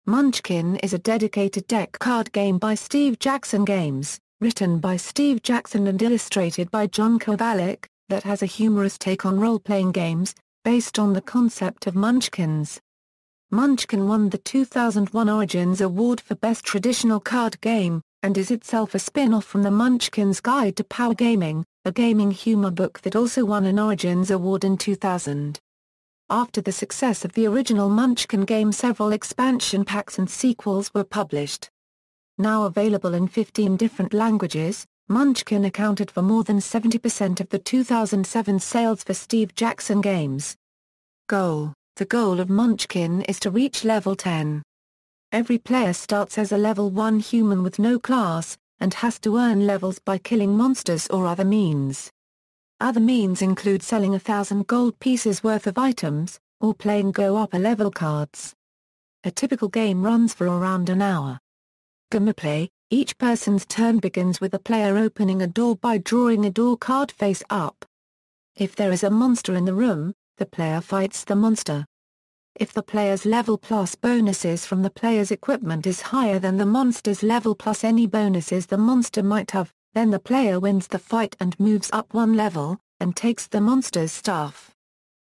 Munchkin is a dedicated deck card game by Steve Jackson Games, written by Steve Jackson and illustrated by John Kovalic, that has a humorous take on role-playing games, based on the concept of munchkins. Munchkin won the 2001 Origins Award for Best Traditional Card Game, and is itself a spin-off from the Munchkin's Guide to Powergaming, a gaming humor book that also won an Origins Award in 2000. After the success of the original Munchkin game, several expansion packs and sequels were published. Now available in 15 different languages, Munchkin accounted for more than 70% of the 2007 sales for Steve Jackson Games. Goal: the goal of Munchkin is to reach level 10. Every player starts as a level 1 human with no class, and has to earn levels by killing monsters or other means. Other means include selling 1,000 gold pieces worth of items, or playing go-up-a-level cards. A typical game runs for around an hour. Gameplay: each person's turn begins with the player opening a door by drawing a door card face up. If there is a monster in the room, the player fights the monster. If the player's level plus bonuses from the player's equipment is higher than the monster's level plus any bonuses the monster might have, then the player wins the fight and moves up one level, and takes the monster's stuff.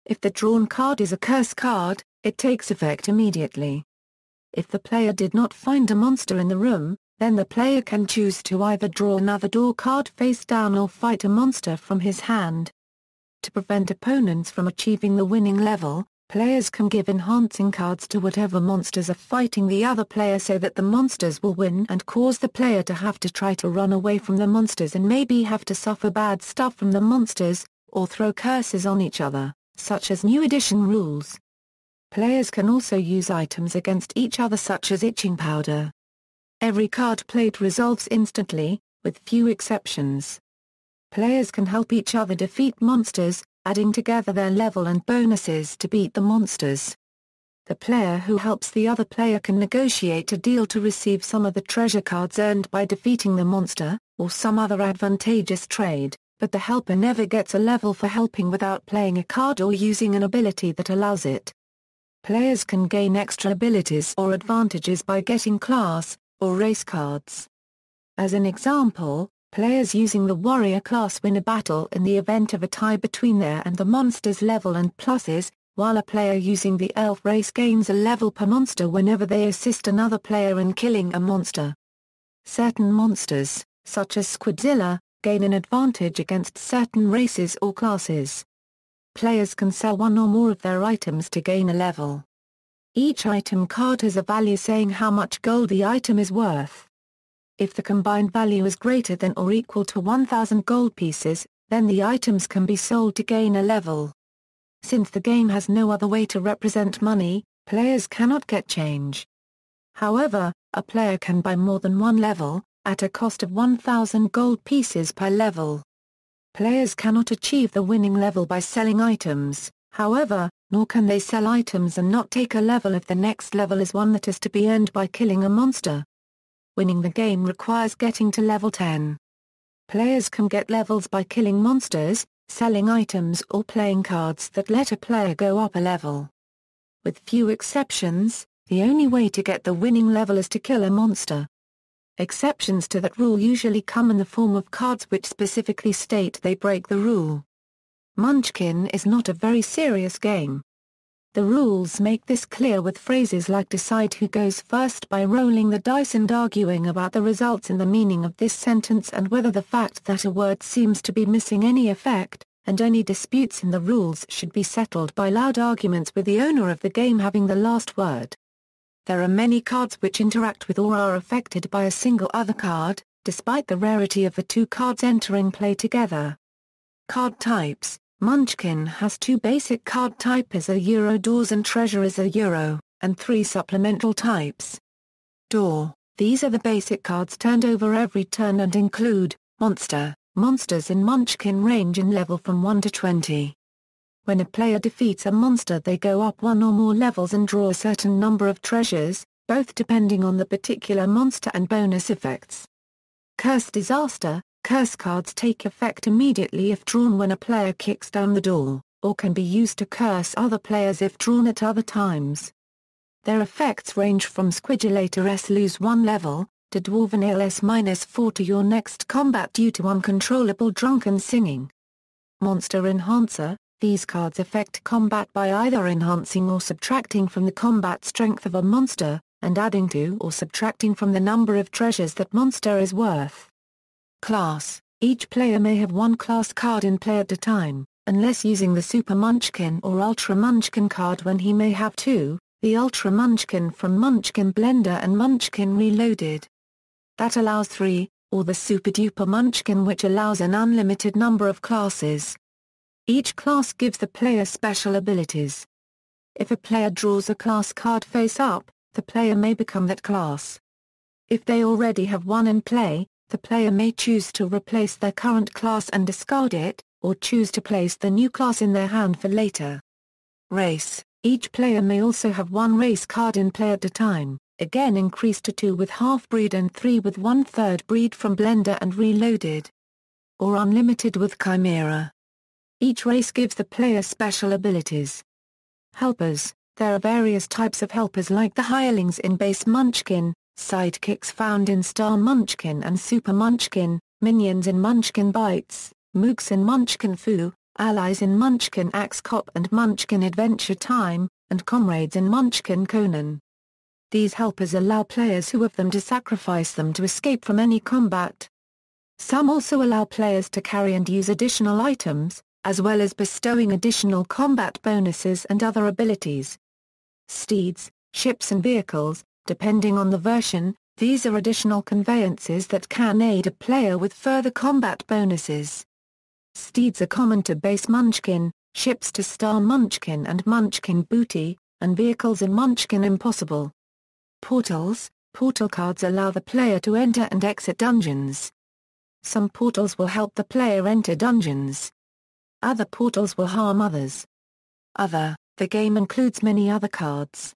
If the drawn card is a curse card, it takes effect immediately. If the player did not find a monster in the room, then the player can choose to either draw another door card face down or fight a monster from his hand. To prevent opponents from achieving the winning level, players can give enhancing cards to whatever monsters are fighting the other player so that the monsters will win and cause the player to have to try to run away from the monsters and maybe have to suffer bad stuff from the monsters, or throw curses on each other, such as New Edition rules. Players can also use items against each other such as itching powder. Every card played resolves instantly, with few exceptions. Players can help each other defeat monsters, adding together their level and bonuses to beat the monsters. The player who helps the other player can negotiate a deal to receive some of the treasure cards earned by defeating the monster, or some other advantageous trade, but the helper never gets a level for helping without playing a card or using an ability that allows it. Players can gain extra abilities or advantages by getting class or race cards. As an example, players using the warrior class win a battle in the event of a tie between their and the monster's level and pluses, while a player using the elf race gains a level per monster whenever they assist another player in killing a monster. Certain monsters, such as Squidzilla, gain an advantage against certain races or classes. Players can sell one or more of their items to gain a level. Each item card has a value saying how much gold the item is worth. If the combined value is greater than or equal to 1,000 gold pieces, then the items can be sold to gain a level. Since the game has no other way to represent money, players cannot get change. However, a player can buy more than one level, at a cost of 1,000 gold pieces per level. Players cannot achieve the winning level by selling items, however, nor can they sell items and not take a level if the next level is one that is to be earned by killing a monster. Winning the game requires getting to level 10. Players can get levels by killing monsters, selling items or playing cards that let a player go up a level. With few exceptions, the only way to get the winning level is to kill a monster. Exceptions to that rule usually come in the form of cards which specifically state they break the rule. Munchkin is not a very serious game. The rules make this clear with phrases like decide who goes first by rolling the dice and arguing about the results and the meaning of this sentence and whether the fact that a word seems to be missing any effect, and any disputes in the rules should be settled by loud arguments with the owner of the game having the last word. There are many cards which interact with or are affected by a single other card, despite the rarity of the two cards entering play together. Card types: Munchkin has two basic card types: Euro doors and treasure Euro, and three supplemental types. Door: these are the basic cards turned over every turn and include monster. Monsters in Munchkin range in level from 1 to 20. When a player defeats a monster they go up one or more levels and draw a certain number of treasures, both depending on the particular monster and bonus effects. Curse disaster: curse cards take effect immediately if drawn when a player kicks down the door, or can be used to curse other players if drawn at other times. Their effects range from Squigillator S lose 1 level, to Dwarven Ale S -4 to your next combat due to uncontrollable drunken singing. Monster Enhancer, these cards affect combat by either enhancing or subtracting from the combat strength of a monster, and adding to or subtracting from the number of treasures that monster is worth. Class, each player may have one class card in play at a time, unless using the Super Munchkin or Ultra Munchkin card when he may have two, the Ultra Munchkin from Munchkin Blender and Munchkin Reloaded. That allows 3, or the Super Duper Munchkin which allows an unlimited number of classes. Each class gives the player special abilities. If a player draws a class card face up, the player may become that class. If they already have one in play, the player may choose to replace their current class and discard it, or choose to place the new class in their hand for later. Race, each player may also have one race card in play at a time, again increased to 2 with half-breed and 3 with 1/3 breed from Blender and Reloaded. Or unlimited with Chimera. Each race gives the player special abilities. Helpers, there are various types of helpers like the hirelings in base Munchkin, sidekicks found in Star Munchkin and Super Munchkin, minions in Munchkin Bites, mooks in Munchkin Fu, allies in Munchkin Axe Cop and Munchkin Adventure Time, and comrades in Munchkin Conan. These helpers allow players who have them to sacrifice them to escape from any combat. Some also allow players to carry and use additional items, as well as bestowing additional combat bonuses and other abilities. Steeds, ships and vehicles, depending on the version, these are additional conveyances that can aid a player with further combat bonuses. Steeds are common to base Munchkin, ships to Star Munchkin and Munchkin Booty, and vehicles in Munchkin Impossible. Portals, portal cards allow the player to enter and exit dungeons. Some portals will help the player enter dungeons. Other portals will harm others. The game includes many other cards.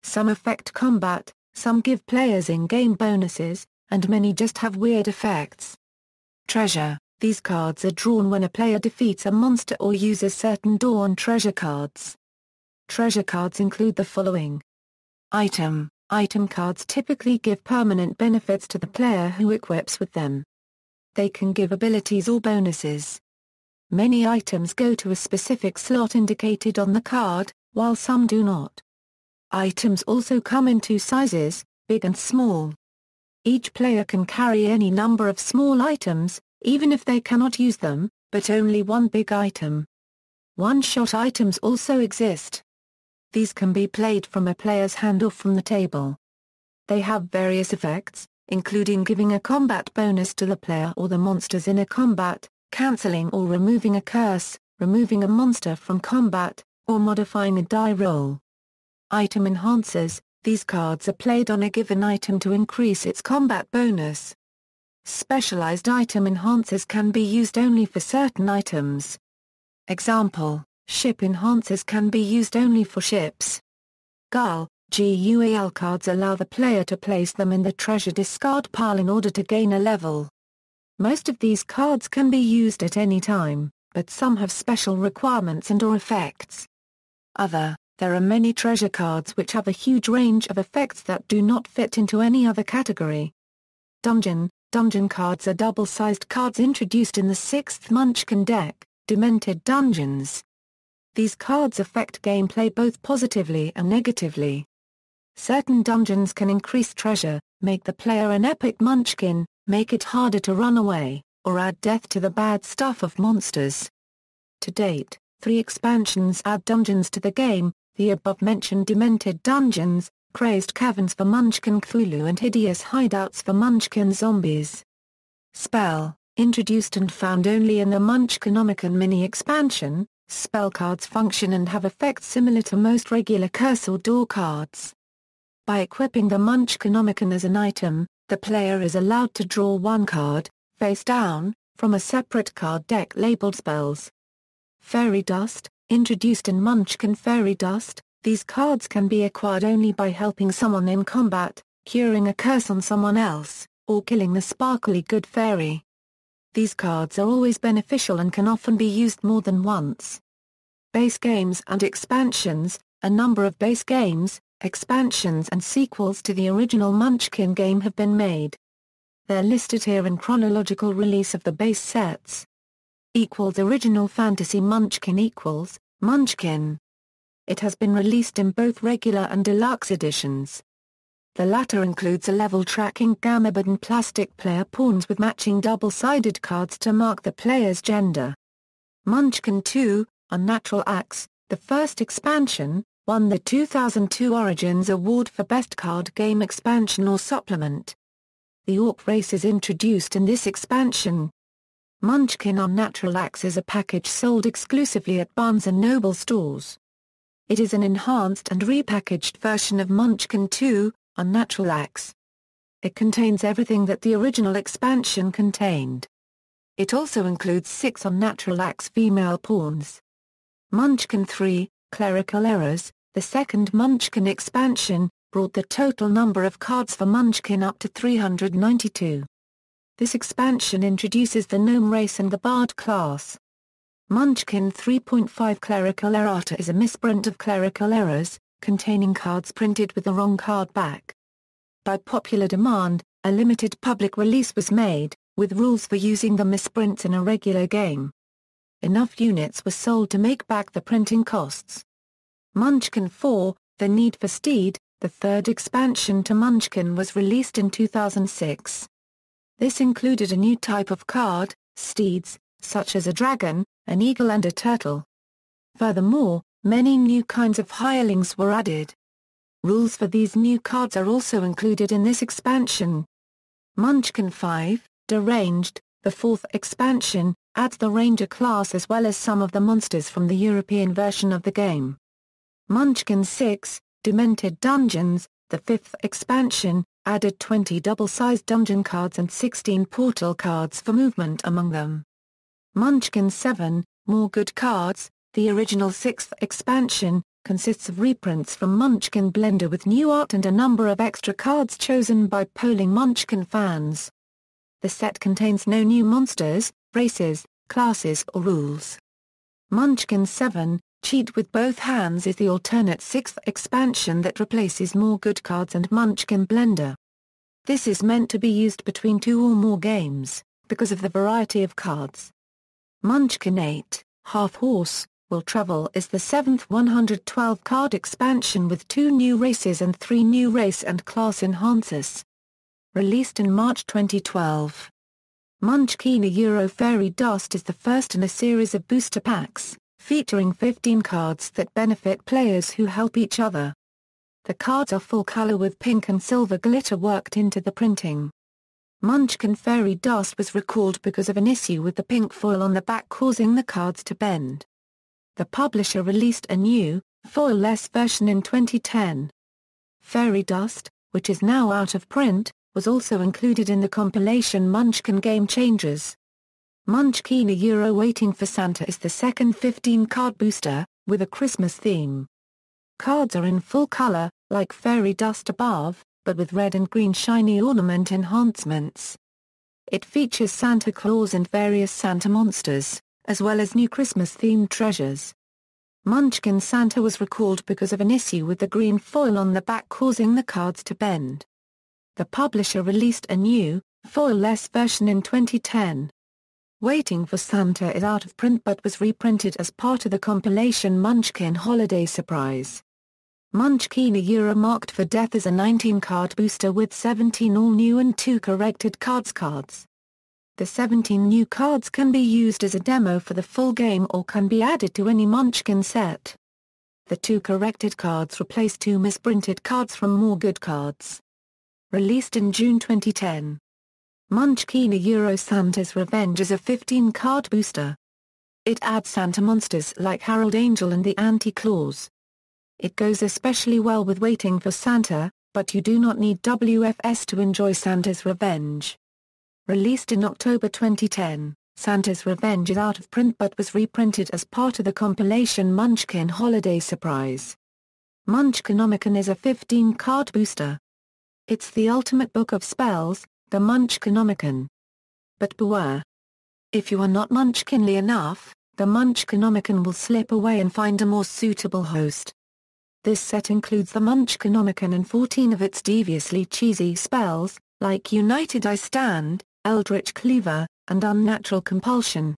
Some affect combat, some give players in-game bonuses, and many just have weird effects. Treasure, these cards are drawn when a player defeats a monster or uses certain Dawn treasure cards. Treasure cards include the following. Item cards typically give permanent benefits to the player who equips with them. They can give abilities or bonuses. Many items go to a specific slot indicated on the card, while some do not. Items also come in 2 sizes, big and small. Each player can carry any number of small items, even if they cannot use them, but only one big item. One-shot items also exist. These can be played from a player's hand or from the table. They have various effects, including giving a combat bonus to the player or the monsters in a combat, cancelling or removing a curse, removing a monster from combat, or modifying a die roll. Item enhancers, these cards are played on a given item to increase its combat bonus. Specialized item enhancers can be used only for certain items. Example, ship enhancers can be used only for ships. GUAL cards allow the player to place them in the treasure discard pile in order to gain a level. Most of these cards can be used at any time, but some have special requirements and/or effects. There are many treasure cards which have a huge range of effects that do not fit into any other category. Dungeon cards are double-sized cards introduced in the 6th Munchkin deck, Demented Dungeons. These cards affect gameplay both positively and negatively. Certain dungeons can increase treasure, make the player an epic munchkin, make it harder to run away, or add death to the bad stuff of monsters. To date, 3 expansions add dungeons to the game, the above-mentioned Demented Dungeons, Crazed Caverns for Munchkin Cthulhu and Hideous Hideouts for Munchkin Zombies. Spell, introduced and found only in the Munchkinomicon mini-expansion, spell cards function and have effects similar to most regular curse or door cards. By equipping the Munchkinomicon as an item, the player is allowed to draw 1 card, face down, from a separate card deck labeled spells. Fairy Dust, introduced in Munchkin Fairy Dust, these cards can be acquired only by helping someone in combat, curing a curse on someone else, or killing the sparkly good fairy. These cards are always beneficial and can often be used more than once. Base games and expansions, a number of base games, expansions and sequels to the original Munchkin game have been made. They're listed here in chronological release of the base sets. Original Fantasy Munchkin Munchkin. It has been released in both regular and deluxe editions. The latter includes a level tracking gamut and plastic player pawns with matching double-sided cards to mark the player's gender. Munchkin 2, Unnatural Acts, the first expansion, won the 2002 Origins Award for Best Card Game Expansion or Supplement. The Orc race is introduced in this expansion. Munchkin Unnatural Acts is a package sold exclusively at Barnes & Noble stores. It is an enhanced and repackaged version of Munchkin 2, Unnatural Acts. It contains everything that the original expansion contained. It also includes 6 Unnatural Acts female pawns. Munchkin 3, Clerical Errors, the second Munchkin expansion, brought the total number of cards for Munchkin up to 392. This expansion introduces the Gnome race and the Bard class. Munchkin 3.5 Clerical Errata is a misprint of Clerical Errors, containing cards printed with the wrong card back. By popular demand, a limited public release was made, with rules for using the misprints in a regular game. Enough units were sold to make back the printing costs. Munchkin 4, The Need for Steed, the third expansion to Munchkin, was released in 2006. This included a new type of card, steeds, such as a dragon, an eagle and a turtle. Furthermore, many new kinds of hirelings were added. Rules for these new cards are also included in this expansion. Munchkin 5, Deranged, the fourth expansion, adds the Ranger class as well as some of the monsters from the European version of the game. Munchkin 6, Demented Dungeons, the fifth expansion, added 20 double-sized dungeon cards and 16 portal cards for movement among them. Munchkin 7, More Good Cards, the original sixth expansion, consists of reprints from Munchkin Blender with new art and a number of extra cards chosen by polling Munchkin fans. The set contains no new monsters, races, classes or rules. Munchkin 7, Cheat with Both Hands is the alternate sixth expansion that replaces More Good Cards and Munchkin Blender. This is meant to be used between 2 or more games, because of the variety of cards. Munchkin 8, Half Horse, Will Travel is the seventh 112-card expansion with 2 new races and 3 new race and class enhancers. Released in March 2012. Munchkin Euro Fairy Dust is the first in a series of booster packs, featuring 15 cards that benefit players who help each other. The cards are full color with pink and silver glitter worked into the printing. Munchkin Fairy Dust was recalled because of an issue with the pink foil on the back causing the cards to bend. The publisher released a new, foil-less version in 2010. Fairy Dust, which is now out of print, was also included in the compilation Munchkin Game Changers. Munchkin Euro Waiting for Santa is the second 15-card booster, with a Christmas theme. Cards are in full color, like Fairy Dust above, but with red and green shiny ornament enhancements. It features Santa Claus and various Santa monsters, as well as new Christmas-themed treasures. Munchkin Santa was recalled because of an issue with the green foil on the back causing the cards to bend. The publisher released a new, foil-less version in 2010. Waiting for Santa is out of print but was reprinted as part of the compilation Munchkin Holiday Surprise. Munchkin Euro Marked for Death is a 19-card booster with 17 all-new and 2 corrected cards. The 17 new cards can be used as a demo for the full game or can be added to any Munchkin set. The 2 corrected cards replace 2 misprinted cards from More Good Cards. Released in June 2010. Munchkin Euro Santa's Revenge is a 15-card booster. It adds Santa monsters like Harold Angel and the Anti-Claus. It goes especially well with Waiting for Santa, but you do not need WFS to enjoy Santa's Revenge. Released in October 2010, Santa's Revenge is out of print but was reprinted as part of the compilation Munchkin Holiday Surprise. Munchkinomicon is a 15-card booster. It's the ultimate book of spells, the Munchkinomicon. But beware. If you are not Munchkinly enough, the Munchkinomicon will slip away and find a more suitable host. This set includes the Munchkinomicon and 14 of its deviously cheesy spells, like United I Stand, Eldritch Cleaver, and Unnatural Compulsion.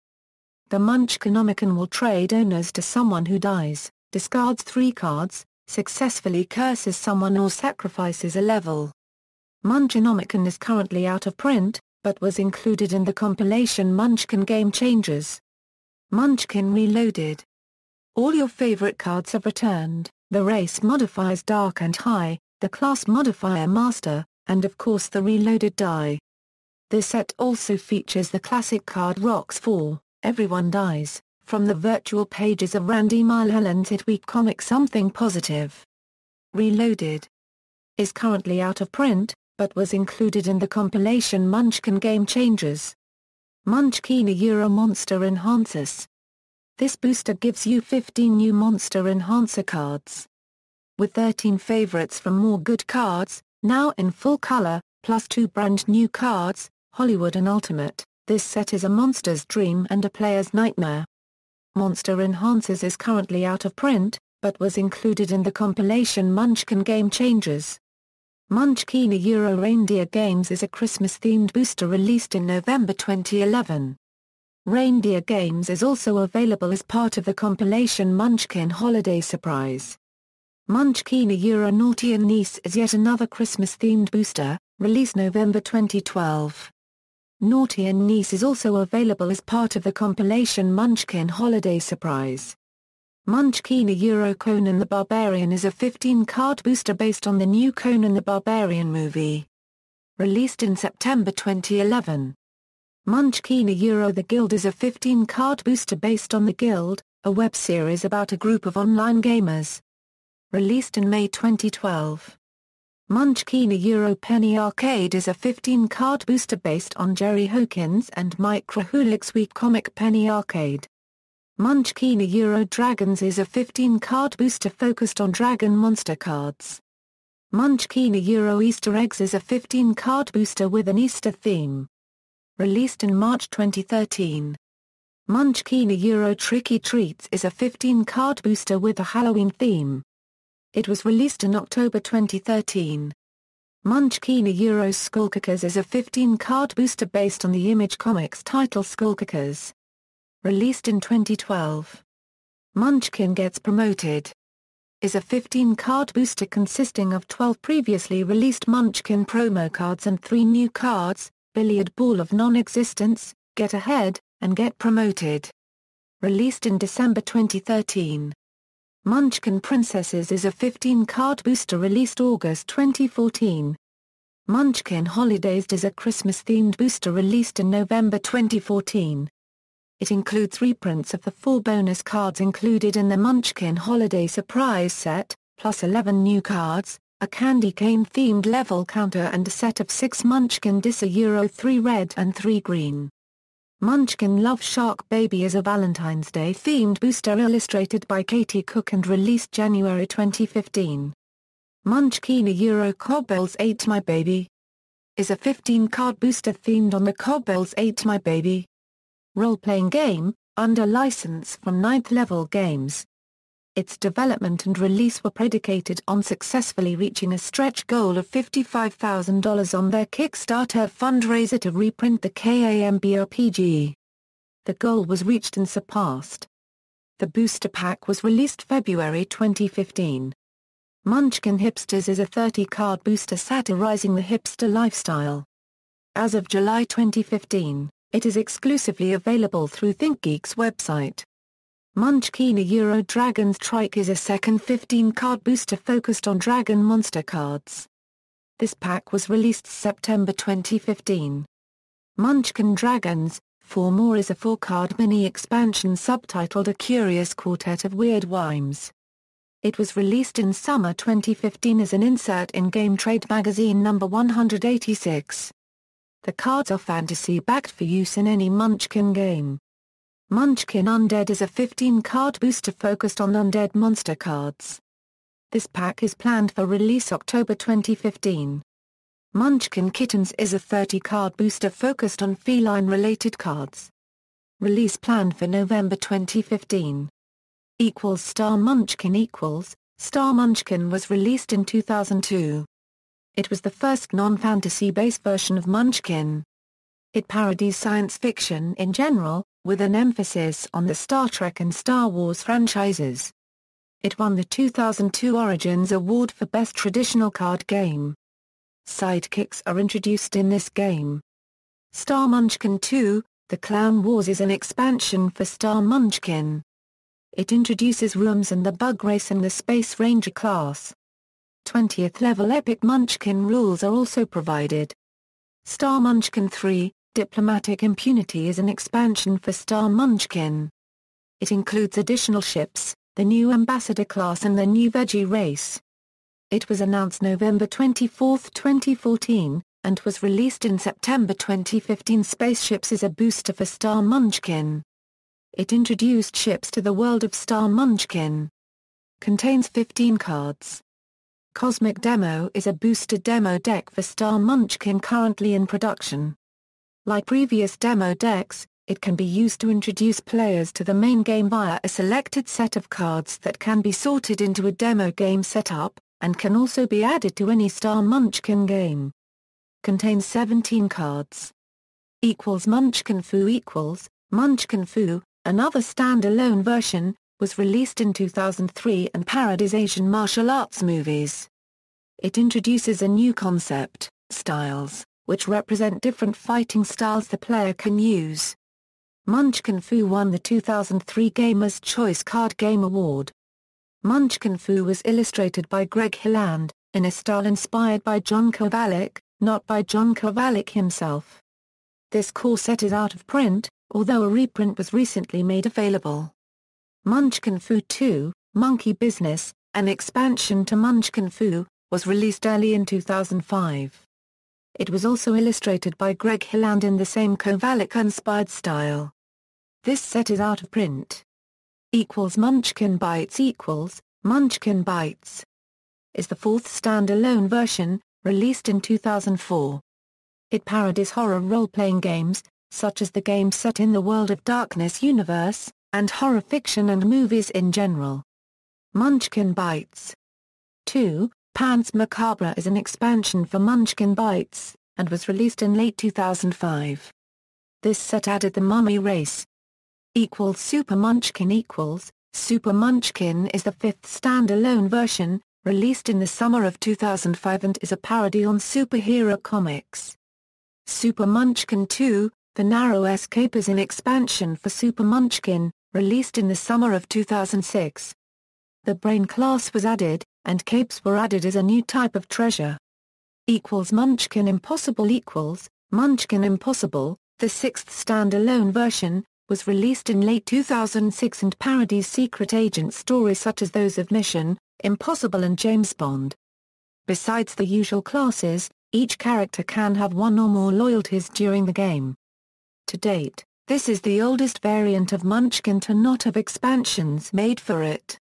The Munchkinomicon will trade owners to someone who dies, discards 3 cards, successfully curses someone or sacrifices a level. Munchkinomicon is currently out of print, but was included in the compilation Munchkin Game Changers. Munchkin Reloaded. All your favorite cards have returned, the race modifiers Dark and High, the class modifier Master, and of course the reloaded die. This set also features the classic card Rocks 4, Everyone Dies, from the virtual pages of Randy Mulholland's hit week comic Something Positive. Reloaded is currently out of print, but was included in the compilation Munchkin Game Changers. Munchkin Euro Monster Enhancers. This booster gives you 15 new Monster Enhancer cards. With 13 favorites from More Good Cards, now in full color, plus 2 brand new cards, Hollywood and Ultimate, this set is a monster's dream and a player's nightmare. Monster Enhancers is currently out of print, but was included in the compilation Munchkin Game Changers. Munchkin Euro Reindeer Games is a Christmas-themed booster released in November 2011. Reindeer Games is also available as part of the compilation Munchkin Holiday Surprise. Munchkin Euro Naughty and Nice is yet another Christmas-themed booster, released November 2012. Naughty and Nice is also available as part of the compilation Munchkin Holiday Surprise. Munchkin Euro Conan the Barbarian is a 15-card booster based on the new Conan the Barbarian movie. Released in September 2011. Munchkin Euro The Guild is a 15-card booster based on The Guild, a web series about a group of online gamers. Released in May 2012. Munchkin Euro Penny Arcade is a 15-card booster based on Jerry Hawkins and Mike Krahulik's week comic Penny Arcade. Munchkin Euro Dragons is a 15-card booster focused on Dragon Monster cards. Munchkin Euro Easter Eggs is a 15-card booster with an Easter theme. Released in March 2013. Munchkin Euro Tricky Treats is a 15-card booster with a Halloween theme. It was released in October 2013. Munchkin Euro Skullkickers is a 15-card booster based on the Image Comics title Skullkickers. Released in 2012. Munchkin Gets Promoted is a 15-card booster consisting of 12 previously released Munchkin promo cards and 3 new cards, Billiard Ball of Non-Existence, Get Ahead, and Get Promoted. Released in December 2013. Munchkin Princesses is a 15-card booster released August 2014. Munchkin Holidays is a Christmas-themed booster released in November 2014. It includes reprints of the 4 bonus cards included in the Munchkin Holiday Surprise set, plus 11 new cards, a candy cane-themed level counter and a set of 6 Munchkin Dissa Euro 3 red and 3 green. Munchkin Love Shark Baby is a Valentine's Day-themed booster illustrated by Katie Cook and released January 2015. Munchkin Euro Cobbles 8 My Baby is a 15-card booster themed on the Cobbles 8 My Baby role-playing game, under license from 9th Level Games. Its development and release were predicated on successfully reaching a stretch goal of $55,000 on their Kickstarter fundraiser to reprint the KAMB RPG. The goal was reached and surpassed. The booster pack was released February 2015. Munchkin Hipsters is a 30-card booster satirizing the hipster lifestyle. As of July 2015, it is exclusively available through ThinkGeek's website. Munchkin Euro Dragons Trike is a second 15-card booster focused on Dragon Monster cards. This pack was released September 2015. Munchkin Dragons 4 More is a 4-card mini-expansion subtitled A Curious Quartet of Weird Rhymes. It was released in summer 2015 as an insert in Game Trade magazine number 186. The cards are fantasy-backed for use in any Munchkin game. Munchkin Undead is a 15-card booster focused on undead monster cards. This pack is planned for release October 2015. Munchkin Kittens is a 30-card booster focused on feline-related cards. Release planned for November 2015. Star Munchkin Star Munchkin was released in 2002. It was the first non-fantasy-based version of Munchkin. It parodies science fiction in general, with an emphasis on the Star Trek and Star Wars franchises. It won the 2002 Origins Award for Best Traditional Card Game. Sidekicks are introduced in this game. Star Munchkin 2, The Clown Wars is an expansion for Star Munchkin. It introduces rooms and the bug race and the Space Ranger class. 20th level Epic Munchkin rules are also provided. Star Munchkin 3, Diplomatic Impunity is an expansion for Star Munchkin. It includes additional ships, the new Ambassador class and the new Veggie race. It was announced November 24, 2014, and was released in September 2015. Spaceships is a booster for Star Munchkin. It introduced ships to the world of Star Munchkin. Contains 15 cards. Cosmic Demo is a boosted demo deck for Star Munchkin currently in production. Like previous demo decks, it can be used to introduce players to the main game via a selected set of cards that can be sorted into a demo game setup, and can also be added to any Star Munchkin game. Contains 17 cards. Munchkin Fu Munchkin Fu, another standalone version, was released in 2003 and parodies Asian martial arts movies. It introduces a new concept, styles, which represent different fighting styles the player can use. Munchkin Fu won the 2003 Gamer's Choice Card Game Award. Munchkin Fu was illustrated by Greg Hilland, in a style inspired by John Kovalic, not by John Kovalic himself. This core set is out of print, although a reprint was recently made available. Munchkin Fu 2, Monkey Business, an expansion to Munchkin Fu, was released early in 2005. It was also illustrated by Greg Hilland in the same Kovalic-inspired style. This set is out of print. Munchkin Bites Munchkin Bites is the fourth standalone version, released in 2004. It parodies horror role-playing games, such as the games set in the World of Darkness universe, and horror fiction and movies in general. Munchkin Bites 2, Pants Macabre is an expansion for Munchkin Bites, and was released in late 2005. This set added the Mummy race. Super Munchkin Super Munchkin is the fifth standalone version, released in the summer of 2005 and is a parody on superhero comics. Super Munchkin 2, The Narrow Escape is an expansion for Super Munchkin, released in the summer of 2006. The Brain class was added, and capes were added as a new type of treasure. Munchkin Impossible Munchkin Impossible, the sixth standalone version, was released in late 2006 and parodies secret agent stories such as those of Mission Impossible and James Bond. Besides the usual classes, each character can have one or more loyalties during the game. To date, this is the oldest variant of Munchkin to not have expansions made for it.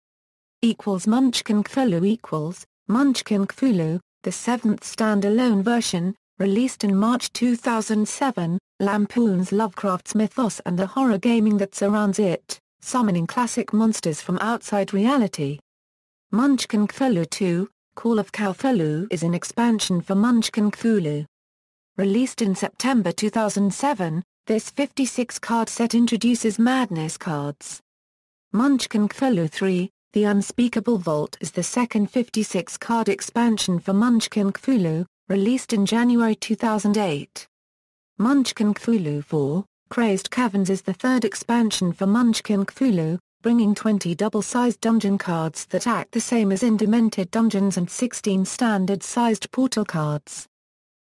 Munchkin Cthulhu Munchkin Cthulhu, the seventh standalone version, released in March 2007, lampoons Lovecraft's mythos and the horror gaming that surrounds it, summoning classic monsters from outside reality. Munchkin Cthulhu 2, Call of Cthulhu is an expansion for Munchkin Cthulhu. Released in September 2007, this 56-card set introduces Madness cards. Munchkin Cthulhu 3, The Unspeakable Vault is the second 56-card expansion for Munchkin Cthulhu, released in January 2008. Munchkin Cthulhu 4, Crazed Caverns is the third expansion for Munchkin Cthulhu, bringing 20 double-sized dungeon cards that act the same as in Demented Dungeons and 16 standard-sized portal cards.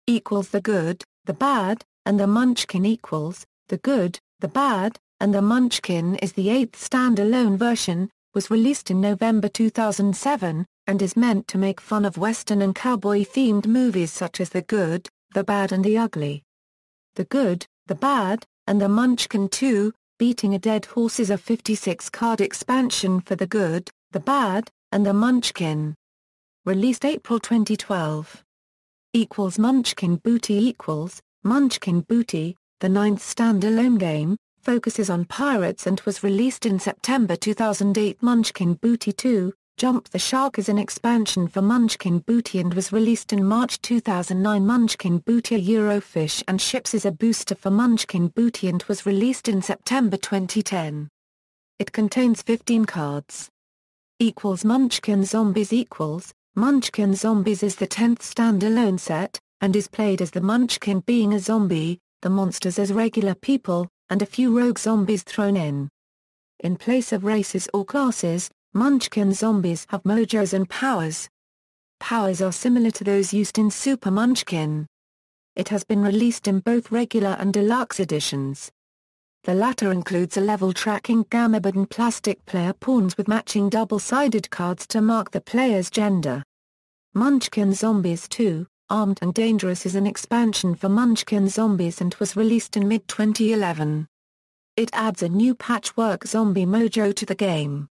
The Good, the Bad, and the Munchkin The Good, the Bad, and the Munchkin is the eighth standalone version, was released in November 2007, and is meant to make fun of Western and cowboy-themed movies such as The Good, the Bad and the Ugly. The Good, the Bad, and the Munchkin 2, Beating a Dead Horse is a 56-card expansion for The Good, the Bad, and the Munchkin. Released April 2012. Munchkin Booty Munchkin Booty, the ninth standalone game, focuses on pirates and was released in September 2008. Munchkin Booty 2, Jump the Shark is an expansion for Munchkin Booty and was released in March 2009. Munchkin Booty Eurofish and Ships is a booster for Munchkin Booty and was released in September 2010. It contains 15 cards. Munchkin Zombies Munchkin Zombies is the 10th standalone set, and is played as the Munchkin being a zombie, the monsters as regular people, and a few rogue zombies thrown in. In place of races or classes, Munchkin zombies have mojos and powers. Powers are similar to those used in Super Munchkin. It has been released in both regular and deluxe editions. The latter includes a level tracking gamma and plastic player pawns with matching double-sided cards to mark the player's gender. Munchkin Zombies 2, Armed and Dangerous is an expansion for Munchkin Zombies and was released in mid-2011. It adds a new patchwork zombie mojo to the game.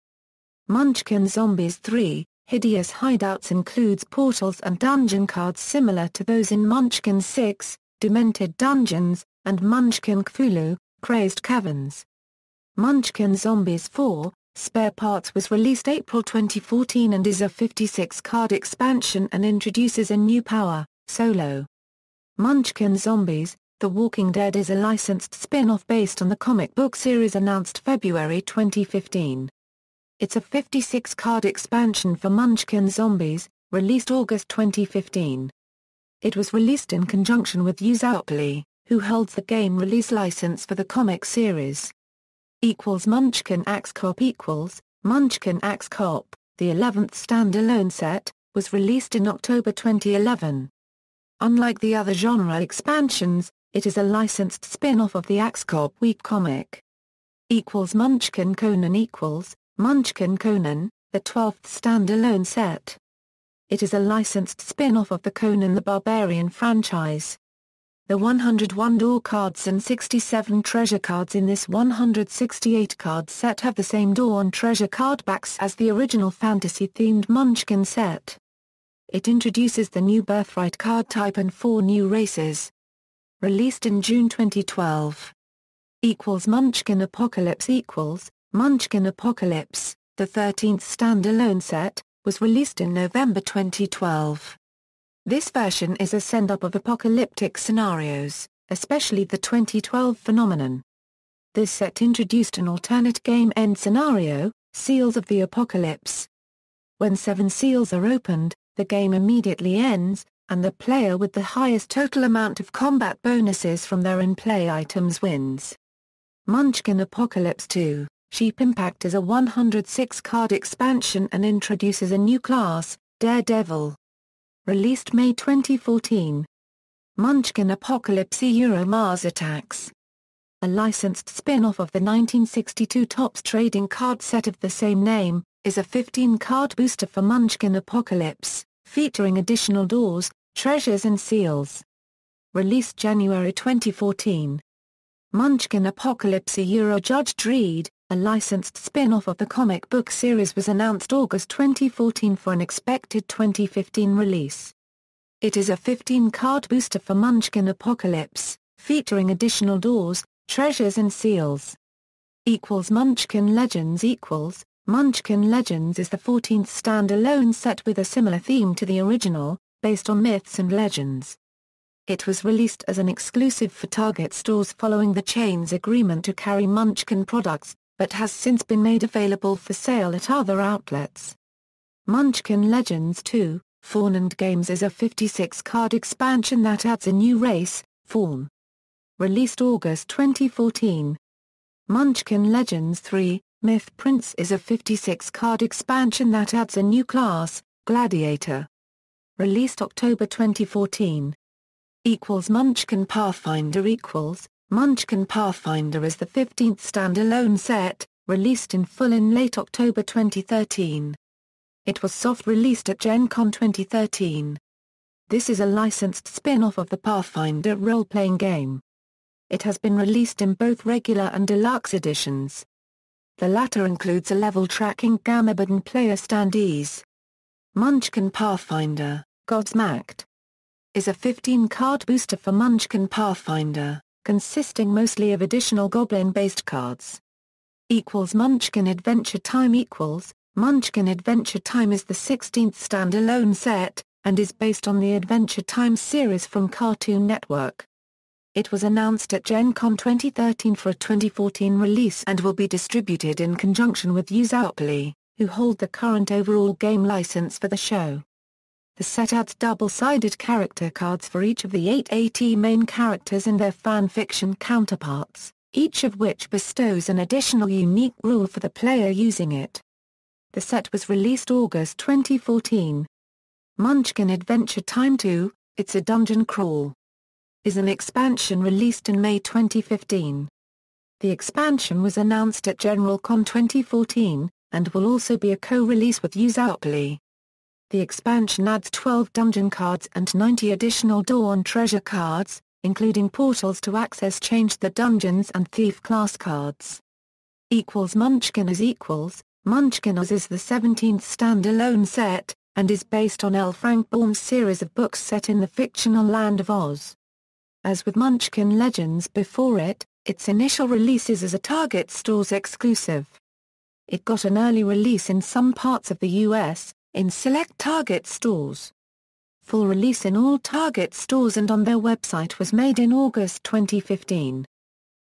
Munchkin Zombies 3, Hideous Hideouts includes portals and dungeon cards similar to those in Munchkin 6, Demented Dungeons, and Munchkin Cthulhu, Crazed Caverns. Munchkin Zombies 4, Spare Parts was released April 2014 and is a 56-card expansion and introduces a new power, Solo. Munchkin Zombies, The Walking Dead is a licensed spin-off based on the comic book series announced February 2015. It's a 56-card expansion for Munchkin Zombies, released August 2015. It was released in conjunction with Uzoutly, who holds the game release license for the comic series. Munchkin Axe Cop Munchkin Axe Cop, the 11th standalone set, was released in October 2011. Unlike the other genre expansions, it is a licensed spin-off of the Axe Cop Week comic. Munchkin Conan Munchkin Conan, the 12th standalone set. It is a licensed spin-off of the Conan the Barbarian franchise. The 101 door cards and 67 treasure cards in this 168-card set have the same door and treasure card backs as the original fantasy-themed Munchkin set. It introduces the new Birthright card type and 4 new races. Released in June 2012. Munchkin Apocalypse Munchkin Apocalypse, the 13th standalone set, was released in November 2012. This version is a send-up of apocalyptic scenarios, especially the 2012 phenomenon. This set introduced an alternate game end scenario, Seals of the Apocalypse. When 7 seals are opened, the game immediately ends, and the player with the highest total amount of combat bonuses from their in-play items wins. Munchkin Apocalypse 2. Sheep Impact is a 106-card expansion and introduces a new class, Daredevil. Released May 2014. Munchkin Apocalypse Mars Attacks. A licensed spin-off of the 1962 Topps trading card set of the same name, is a 15-card booster for Munchkin Apocalypse, featuring additional doors, treasures and seals. Released January 2014. Munchkin Apocalypse Judge Dredd, a licensed spin-off of the comic book series was announced August 2014 for an expected 2015 release. It is a 15-card booster for Munchkin Apocalypse, featuring additional doors, treasures and seals. Munchkin Legends Munchkin Legends is the 14th standalone set with a similar theme to the original, based on myths and legends. It was released as an exclusive for Target stores following the chain's agreement to carry Munchkin products, but has since been made available for sale at other outlets. Munchkin Legends 2, Fawn and Games is a 56-card expansion that adds a new race, Fawn. Released August 2014. Munchkin Legends 3, Myth Prince is a 56-card expansion that adds a new class, Gladiator. Released October 2014. Munchkin Pathfinder Munchkin Pathfinder is the 15th standalone set, released in full in late October 2013. It was soft-released at Gen Con 2013. This is a licensed spin-off of the Pathfinder role-playing game. It has been released in both regular and deluxe editions. The latter includes a level tracking gamma and player standees. Munchkin Pathfinder, Godsmacked, is a 15-card booster for Munchkin Pathfinder, consisting mostly of additional goblin-based cards. Munchkin Adventure Time Munchkin Adventure Time is the 16th standalone set, and is based on the Adventure Time series from Cartoon Network. It was announced at Gen Con 2013 for a 2014 release and will be distributed in conjunction with Usopply, who hold the current overall game license for the show. The set adds double-sided character cards for each of the 8 AT main characters and their fan-fiction counterparts, each of which bestows an additional unique rule for the player using it. The set was released August 2014. Munchkin Adventure Time 2, It's a Dungeon Crawl, is an expansion released in May 2015. The expansion was announced at GeneralCon 2014, and will also be a co-release with Usopply. The expansion adds 12 dungeon cards and 90 additional Dawn treasure cards, including portals to access Change the Dungeons and Thief class cards. Munchkin is Munchkin is the 17th standalone set, and is based on L. Frank Baum's series of books set in the fictional land of Oz. As with Munchkin Legends before it, its initial release is as a Target Stores exclusive. It got an early release in some parts of the U.S., in select Target stores. Full release in all Target stores and on their website was made in August 2015.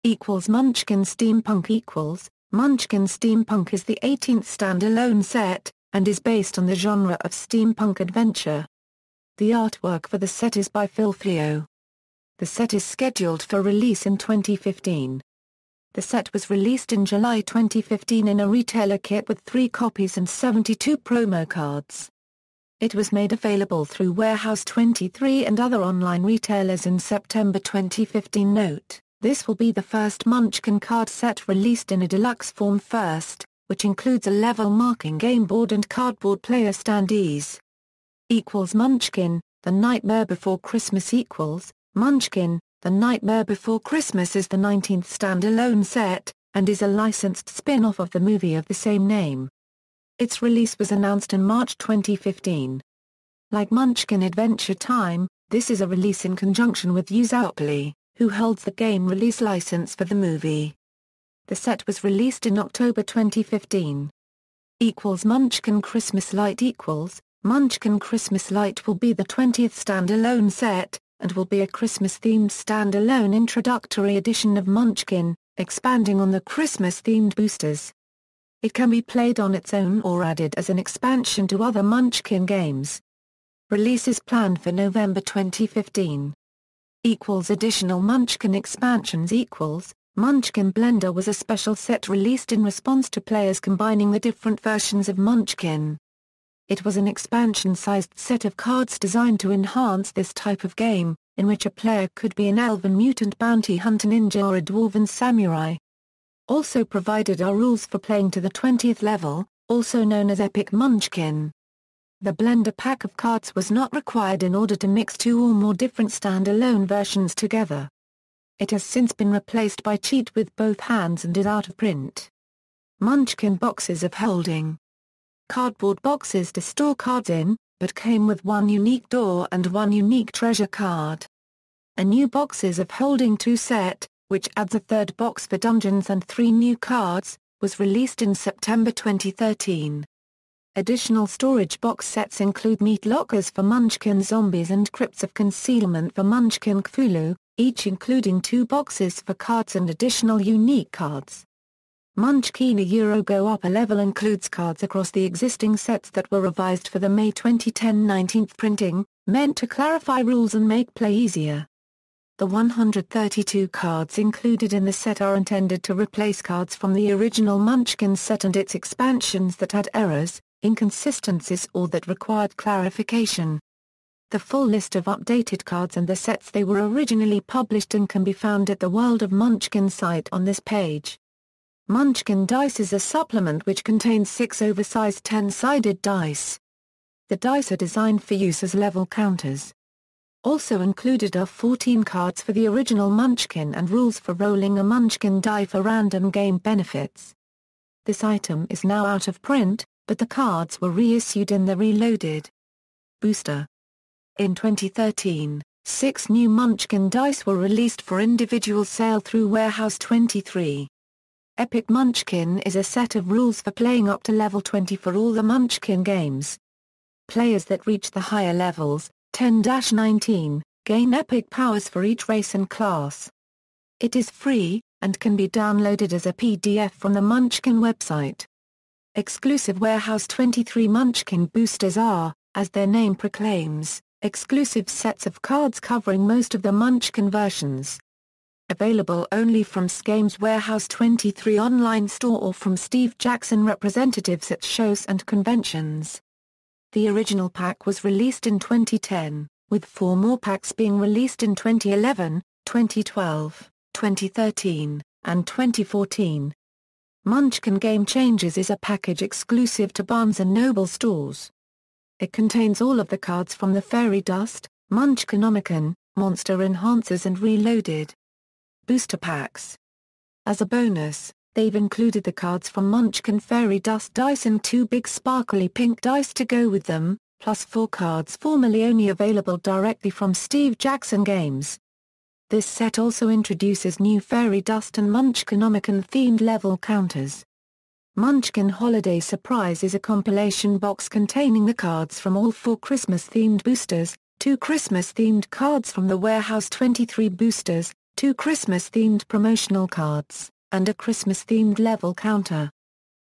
Munchkin Steampunk Munchkin Steampunk is the 18th standalone set, and is based on the genre of steampunk adventure. The artwork for the set is by Phil Fleo. The set is scheduled for release in 2015. The set was released in July 2015 in a retailer kit with 3 copies and 72 promo cards. It was made available through Warehouse 23 and other online retailers in September 2015. Note: this will be the first Munchkin card set released in a deluxe form first, which includes a level marking game board and cardboard player standees. Munchkin, The Nightmare Before Christmas Munchkin, The Nightmare Before Christmas is the 19th standalone set, and is a licensed spin-off of the movie of the same name. Its release was announced in March 2015. Like Munchkin Adventure Time, this is a release in conjunction with Usopply, who holds the game release license for the movie. The set was released in October 2015. Munchkin Christmas Light Munchkin Christmas Light will be the 20th standalone set, and will be a Christmas-themed standalone introductory edition of Munchkin, expanding on the Christmas-themed boosters. It can be played on its own or added as an expansion to other Munchkin games. Release is planned for November 2015. Additional Munchkin expansions Munchkin Blender was a special set released in response to players combining the different versions of Munchkin. It was an expansion-sized set of cards designed to enhance this type of game, in which a player could be an elven mutant bounty hunter ninja or a dwarven samurai. Also provided are rules for playing to the 20th level, also known as Epic Munchkin. The Blender pack of cards was not required in order to mix 2 or more different standalone versions together. It has since been replaced by Cheat with both hands and is out of print. Munchkin Boxes of Holding. Cardboard boxes to store cards in, but came with 1 unique door and 1 unique treasure card. A new Boxes of Holding 2 set, which adds a 3rd box for dungeons and 3 new cards, was released in September 2013. Additional storage box sets include meat lockers for Munchkin Zombies and crypts of concealment for Munchkin Cthulhu, each including 2 boxes for cards and additional unique cards. Munchkin Go Up a Level includes cards across the existing sets that were revised for the May 2010 19th printing, meant to clarify rules and make play easier. The 132 cards included in the set are intended to replace cards from the original Munchkin set and its expansions that had errors, inconsistencies or that required clarification. The full list of updated cards and the sets they were originally published in can be found at the World of Munchkin site on this page. Munchkin Dice is a supplement which contains 6 oversized 10-sided dice. The dice are designed for use as level counters. Also included are 14 cards for the original Munchkin and rules for rolling a Munchkin die for random game benefits. This item is now out of print, but the cards were reissued in the Reloaded booster. In 2013, 6 new Munchkin dice were released for individual sale through Warehouse 23. Epic Munchkin is a set of rules for playing up to level 20 for all the Munchkin games. Players that reach the higher levels, 10-19, gain epic powers for each race and class. It is free, and can be downloaded as a PDF from the Munchkin website. Exclusive Warehouse 23 Munchkin boosters are, as their name proclaims, exclusive sets of cards covering most of the Munchkin versions. Available only from Games Warehouse 23 online store or from Steve Jackson representatives at shows and conventions. The original pack was released in 2010, with 4 more packs being released in 2011, 2012, 2013, and 2014. Munchkin Game Changers is a package exclusive to Barnes & Noble stores. It contains all of the cards from the Fairy Dust, Munchkinomicon, Monster Enhancers and Reloaded booster packs. As a bonus, they've included the cards from Munchkin Fairy Dust dice and 2 big sparkly pink dice to go with them, plus 4 cards formerly only available directly from Steve Jackson Games. This set also introduces new Fairy Dust and Munchkinomicon themed level counters. Munchkin Holiday Surprise is a compilation box containing the cards from all 4 Christmas-themed boosters, 2 Christmas-themed cards from the Warehouse 23 boosters, 2 Christmas-themed promotional cards, and a Christmas-themed level counter.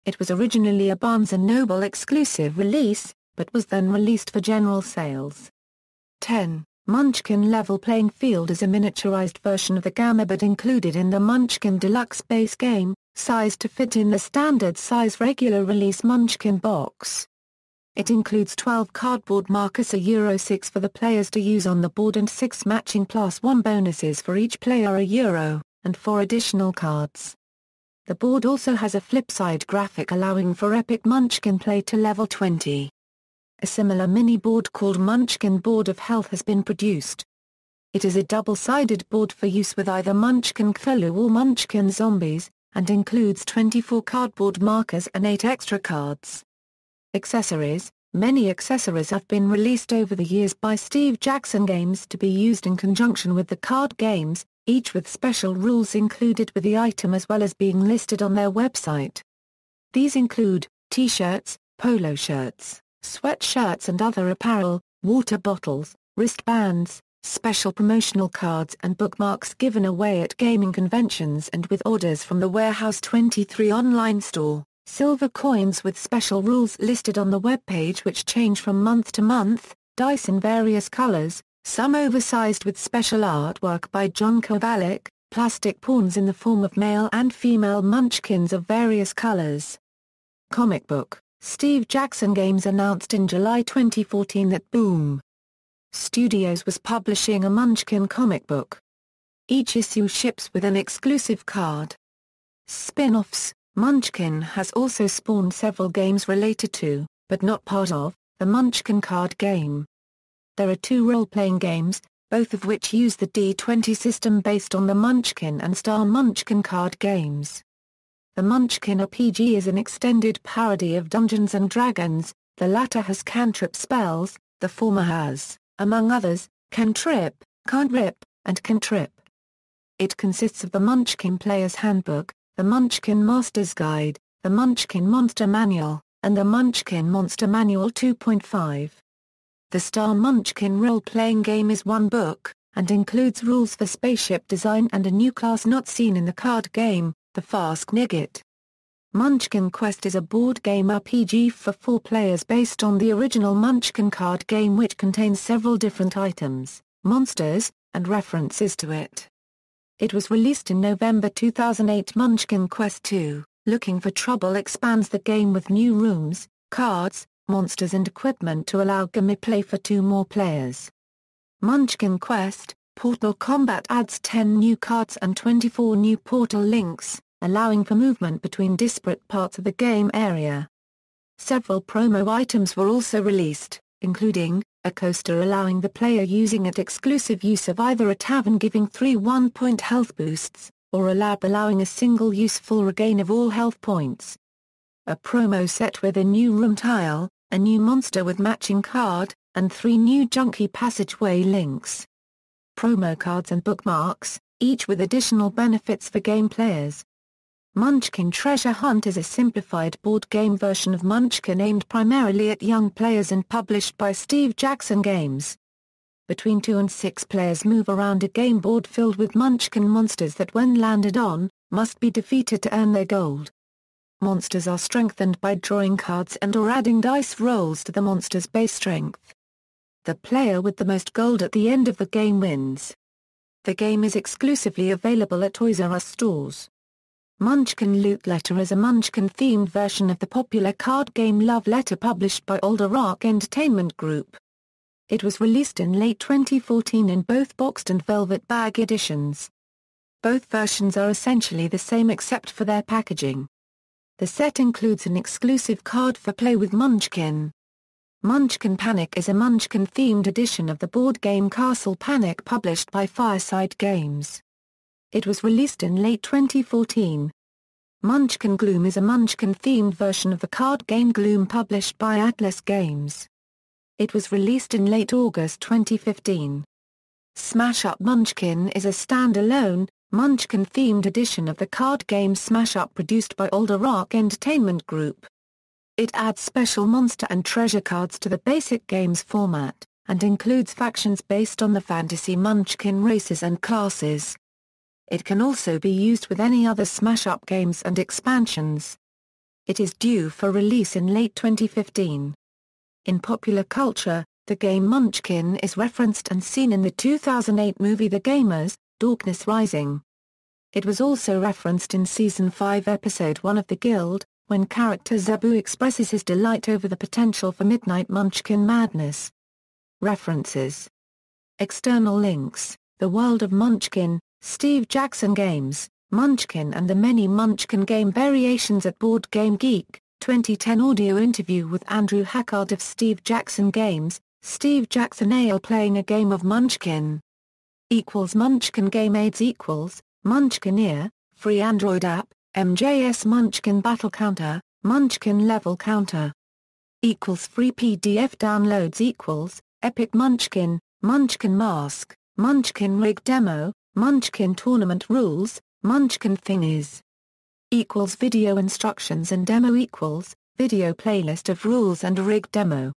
It was originally a Barnes & Noble exclusive release, but was then released for general sales. 10. Munchkin Level Playing Field is a miniaturized version of the Gamma but included in the Munchkin Deluxe base game, sized to fit in the standard size regular release Munchkin box. It includes 12 cardboard markers €6 for the players to use on the board and 6 matching +1 bonuses for each player €1, and 4 additional cards. The board also has a flip-side graphic allowing for epic Munchkin play to level 20. A similar mini-board called Munchkin Board of Health has been produced. It is a double-sided board for use with either Munchkin Cthulhu or Munchkin Zombies, and includes 24 cardboard markers and 8 extra cards. Accessories. Many accessories have been released over the years by Steve Jackson Games to be used in conjunction with the card games, each with special rules included with the item as well as being listed on their website. These include t-shirts, polo shirts, sweatshirts and other apparel, water bottles, wristbands, special promotional cards and bookmarks given away at gaming conventions and with orders from the Warehouse 23 online store. Silver coins with special rules listed on the webpage which change from month to month, dice in various colors, some oversized with special artwork by John Kovalic, plastic pawns in the form of male and female munchkins of various colors. Comic book. Steve Jackson Games announced in July 2014 that Boom Studios was publishing a Munchkin comic book. Each issue ships with an exclusive card. Spin-offs. Munchkin has also spawned several games related to, but not part of, the Munchkin card game. There are 2 role-playing games, both of which use the D20 system based on the Munchkin and Star Munchkin card games. The Munchkin RPG is an extended parody of Dungeons & Dragons, the latter has cantrip spells, the former has, among others, cantrip, can't rip, and cantrip. It consists of the Munchkin Player's Handbook, the Munchkin Master's Guide, the Munchkin Monster Manual, and the Munchkin Monster Manual 2.5. The Star Munchkin role-playing game is 1 book, and includes rules for spaceship design and a new class not seen in the card game, the Fask Nigget. Munchkin Quest is a board game RPG for 4 players based on the original Munchkin card game which contains several different items, monsters, and references to it. It was released in November 2008. Munchkin Quest 2, Looking for Trouble expands the game with new rooms, cards, monsters and equipment to allow gameplay for 2 more players. Munchkin Quest, Portal Combat adds 10 new cards and 24 new portal links, allowing for movement between disparate parts of the game area. Several promo items were also released, including a coaster allowing the player using it exclusive use of either a tavern giving 3 1-point health boosts, or a lab allowing a single useful regain of all health points. A promo set with a new room tile, a new monster with matching card, and 3 new junkie passageway links. Promo cards and bookmarks, each with additional benefits for game players. Munchkin Treasure Hunt is a simplified board game version of Munchkin aimed primarily at young players and published by Steve Jackson Games. Between 2 and 6 players move around a game board filled with Munchkin monsters that when landed on, must be defeated to earn their gold. Monsters are strengthened by drawing cards and/or adding dice rolls to the monster's base strength. The player with the most gold at the end of the game wins. The game is exclusively available at Toys R Us stores. Munchkin Loot Letter is a Munchkin-themed version of the popular card game Love Letter published by Older Rock Entertainment Group. It was released in late 2014 in both boxed and velvet bag editions. Both versions are essentially the same except for their packaging. The set includes an exclusive card for play with Munchkin. Munchkin Panic is a Munchkin-themed edition of the board game Castle Panic published by Fireside Games. It was released in late 2014. Munchkin Gloom is a Munchkin-themed version of the card game Gloom published by Atlas Games. It was released in late August 2015. Smash Up Munchkin is a standalone, Munchkin-themed edition of the card game Smash Up produced by Older Rock Entertainment Group. It adds special monster and treasure cards to the basic game's format, and includes factions based on the fantasy Munchkin races and classes. It can also be used with any other Smash-Up games and expansions. It is due for release in late 2015. In popular culture, the game Munchkin is referenced and seen in the 2008 movie The Gamers, Darkness Rising. It was also referenced in Season 5 Episode 1 of The Guild, when character Zabu expresses his delight over the potential for Midnight Munchkin madness. References. External links: The World of Munchkin, Steve Jackson Games, Munchkin and the Many Munchkin Game Variations at Board Game Geek, 2010 audio interview with Andrew Hackard of Steve Jackson Games, Steve Jackson AL playing a game of Munchkin. Munchkin Game Aids Munchkineer, free Android app, MJS Munchkin Battle Counter, Munchkin Level Counter. Free PDF downloads Epic Munchkin, Munchkin Mask, Munchkin Rig Demo, Munchkin Tournament Rules, Munchkin Thingies. Video instructions and demo Video playlist of rules and rig demo.